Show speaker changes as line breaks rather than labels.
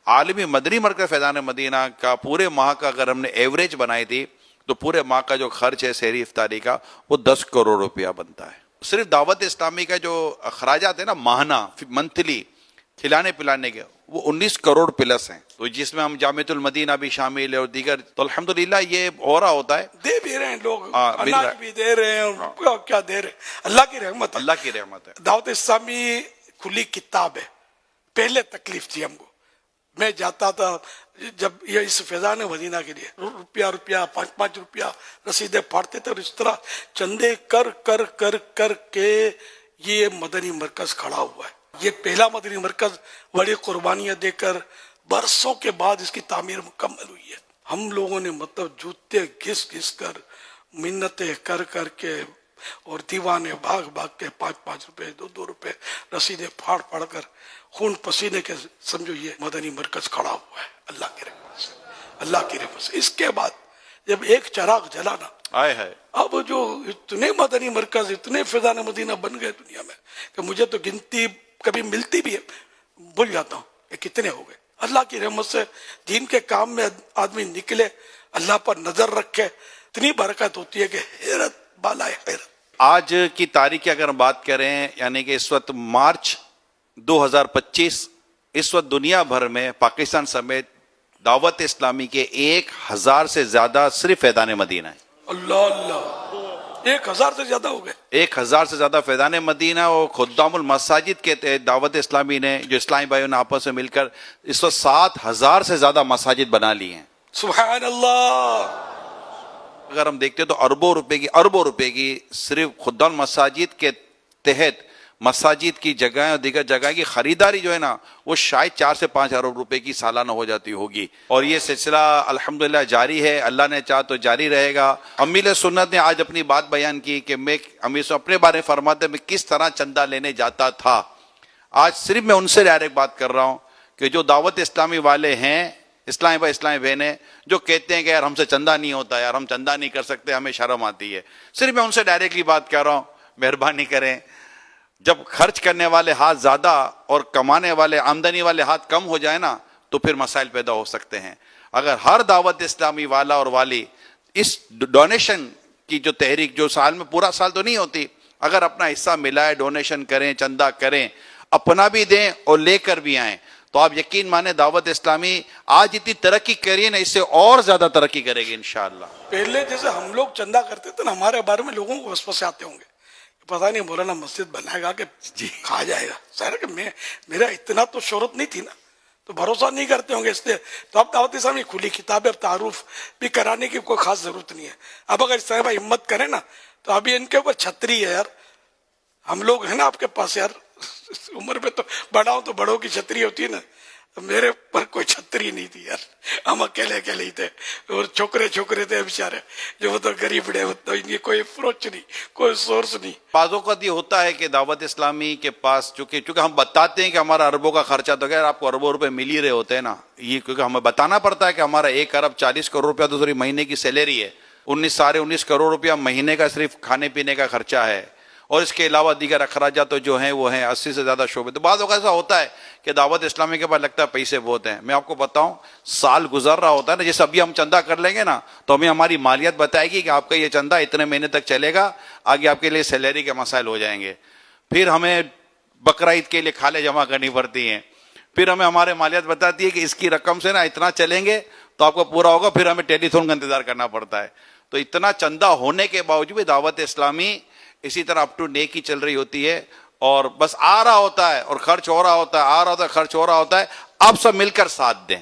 عالمی مدنی مرکز فیضان مدینہ کا پورے ماہ کا اگر ہم نے ایوریج بنائی تھی تو پورے ماہ کا جو خرچ ہے سحری افطاری کا وہ 10 کروڑ روپیہ بنتا ہے. صرف دعوت اسلامی کا جو اخراجات ہیں نا ماہانہ منتھلی کھلانے پلانے کے وہ 19 کروڑ پلس ہیں. تو جس میں ہم جامعۃ المدینہ بھی شامل ہے اور دیگر, تو الحمدللہ یہ ہو رہا ہوتا ہے.
دے بھی رہے ہیں لوگ, اناج بھی دے رہے ہیں, کیا دے رہے ہیں, اللہ کی رحمت ہے.
اللہ کی رحمت ہے.
دعوت اسلامی کھلی کتاب ہے. پہلے تکلیف تھی ہم کو, میں جاتا تھا جب یہ اس فیضان مدینہ کے لیے روپیہ 5 روپیہ رسیدیں پھاڑتے تھے, اور اس طرح چندے کر کر کر کر کے یہ مدنی مرکز کھڑا ہوا ہے. یہ پہلا مدنی مرکز بڑی قربانیاں دے کر برسوں کے بعد اس کی تعمیر مکمل ہوئی ہے. ہم لوگوں نے مطلب جوتے گھس گھس کر منتیں کر کر کے اور دیوانے بھاگ بھاگ کے 5 روپے 2 روپے رسیدیں پھاڑ پھاڑ کر خون پسینے کے سمجھو یہ مدنی مرکز کھڑا ہوا ہے اللہ کی رحمت سے, اللہ کی رحمت سے. اس کے بعد جب ایک چراغ جلا نا,
آئے ہے
اب جو اتنے مدنی مرکز اتنے فیضان مدینہ بن گئے دنیا میں کہ مجھے تو گنتی کبھی ملتی بھی ہے بھول جاتا ہوں کہ کتنے ہو گئے. اللہ کی رحمت سے دین کے کام میں آدمی نکلے, اللہ پر نظر رکھے, اتنی برکت ہوتی ہے کہ حیرت بالا حیرت.
آج کی تاریخ کی اگر ہم بات کریں, یعنی کہ اس وقت مارچ 2025, اس وقت دنیا بھر میں پاکستان سمیت دعوت اسلامی کے 1000 سے زیادہ صرف فیضان مدینہ ہیں.
اللہ اللہ, 1000 سے زیادہ ہو گئے.
1000 سے زیادہ فیضان مدینہ اور خدام المساجد کے تحت دعوت اسلامی نے, جو اسلامی بھائیوں نے آپس میں مل کر اس وقت 7000 سے زیادہ مساجد بنا لی ہیں.
سبحان اللہ.
اگر ہم دیکھتے تو اربوں روپے کی صرف خدام المساجد کے تحت مساجد کی جگہیں اور دیگر جگہ کی خریداری جو ہے نا وہ شاید 4 سے 5 ارب روپے کی سالانہ ہو جاتی ہوگی. اور یہ سلسلہ الحمدللہ جاری ہے, اللہ نے چاہا تو جاری رہے گا. امیل سنت نے آج اپنی بات بیان کی کہ میں امیر سے اپنے بارے میں فرماتے میں کس طرح چندہ لینے جاتا تھا. آج صرف میں ان سے ڈائریکٹ بات کر رہا ہوں کہ جو دعوت اسلامی والے ہیں, اسلامی بھائی اسلامی بہنیں جو کہتے ہیں کہ یار ہم سے چندہ نہیں ہوتا, یار ہم چندہ نہیں کر سکتے, ہمیں شرم آتی ہے, صرف میں ان سے ڈائریکٹلی بات کر رہا ہوں, مہربانی کریں. جب خرچ کرنے والے ہاتھ زیادہ اور کمانے والے آمدنی والے ہاتھ کم ہو جائے نا تو پھر مسائل پیدا ہو سکتے ہیں. اگر ہر دعوت اسلامی والا اور والی اس ڈونیشن کی جو تحریک جو سال میں پورا سال تو نہیں ہوتی, اگر اپنا حصہ ملائے, ڈونیشن کریں, چندہ کریں, اپنا بھی دیں اور لے کر بھی آئیں, تو آپ یقین مانیں دعوت اسلامی آج اتنی ترقی کری نا, اس سے اور زیادہ ترقی کرے گی انشاءاللہ.
پہلے جیسے ہم لوگ چندہ کرتے تھے نا, ہمارے بارے میں لوگوں کو وسوسے آتے ہوں گے, پتہ نہیں مولانا مسجد بنائے گا کہ کھا جائے گا. ظاہر ہے کہ میرا اتنا تو شہرت نہیں تھی نا, تو بھروسہ نہیں کرتے ہوں گے, اس لیے تو اب دعوت اسلامی کھلی کتاب ہے, اب تعارف بھی کرانے کی کوئی خاص ضرورت نہیں ہے. اب اگر صاحب ہمت کریں نا تو ابھی ان کے اوپر چھتری ہے یار, ہم لوگ ہیں نا آپ کے پاس یار, عمر میں تو بڑا ہوں تو بڑوں کی چھتری ہوتی ہے نا, میرے پر کوئی چھتری نہیں تھی یار, ہم اکیلے ہی تھے, اور چھوکرے تھے بیچارے جو وہ تو غریب رہے, تو ان کی کوئی اپروچ نہیں, کوئی سورس نہیں.
بعض اوقات یہ ہوتا ہے کہ دعوت اسلامی کے پاس چونکہ ہم بتاتے ہیں کہ ہمارا اربوں کا خرچہ, تو اگر آپ کو اربوں روپے مل ہی رہے ہوتے ہیں نا, یہ کیونکہ ہمیں بتانا پڑتا ہے کہ ہمارا 1 ارب 40 کروڑ روپیہ تو مہینے کی سیلری ہے, 19 کروڑ روپیہ مہینے کا صرف کھانے پینے کا خرچہ ہے, اور اس کے علاوہ دیگر اخراجات جو ہیں وہ ہیں 80 سے زیادہ شعبے. تو بعض اوقات ایسا ہوتا ہے کہ دعوت اسلامی کے پاس لگتا ہے پیسے بہت ہیں. میں آپ کو بتاؤں, سال گزر رہا ہوتا ہے نا, جیسے ابھی ہم چندہ کر لیں گے نا تو ہمیں ہماری مالیت بتائے گی کہ آپ کا یہ چندہ اتنے مہینے تک چلے گا, آگے آپ کے لیے سیلری کے مسائل ہو جائیں گے. پھر ہمیں بقرہ عید کے لیے کھالیں جمع کرنی پڑتی ہیں, پھر ہمیں ہمارے مالیت بتاتی ہے کہ اس کی رقم سے نا اتنا چلیں گے تو آپ کو پورا ہوگا, پھر ہمیں ٹیلی تھون کا انتظار کرنا پڑتا ہے. تو اتنا چندہ ہونے کے باوجود بھی دعوت اسلامی اسی طرح اپ ٹو ڈیٹ کی چل رہی ہوتی ہے, اور بس آ رہا ہوتا ہے اور خرچ ہو رہا ہوتا ہے, آ رہا ہوتا ہے خرچ ہو رہا ہوتا ہے. آپ سب مل کر ساتھ دیں.